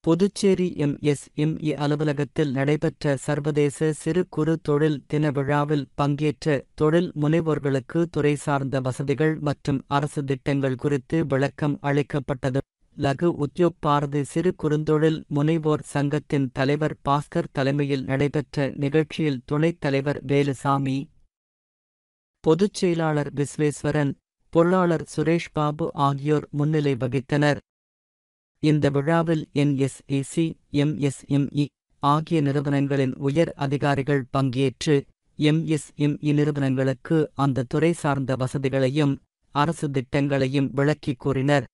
Puducherry MSME அலுவலகத்தில் நடைபெற்ற சர்வதேச சிறு குறு தொழில் தின விழாவில் பங்கேற்ற தொழில் முனைவோர்களுக்கு துறை சார்ந்த வசதிகள் மற்றும் அரசு திட்டங்கள் குறித்து விளக்கம் அளிக்கப்பட்டது. லகு உத்யோக் பாரதி சிறு குறுந்தொழில் முனைவோர் சங்கத்தின் தலைவர் பாஸ்கர் தலைமையில் நடைபெற்ற நிகழ்ச்சியில் துணைத் தலைவர் வேலுசாமி, பொதுச் செயலாளர் விஸ்வேஸ்வரன், பொருளாளர் சுரேஷ் பாபு ஆகியோர் முன்னிலை வகித்தனர். இந்த விழாவில் என்எஸ்இசி, எம்எஸ்எம்இ ஆகிய நிறுவனங்களின் உயர் அதிகாரிகள் பங்கேற்று எம்எஸ்எம்இ நிறுவனங்களுக்கு அந்த துறை சார்ந்த வசதிகளையும் அரசு திட்டங்களையும் விளக்கிக் கூறினர்.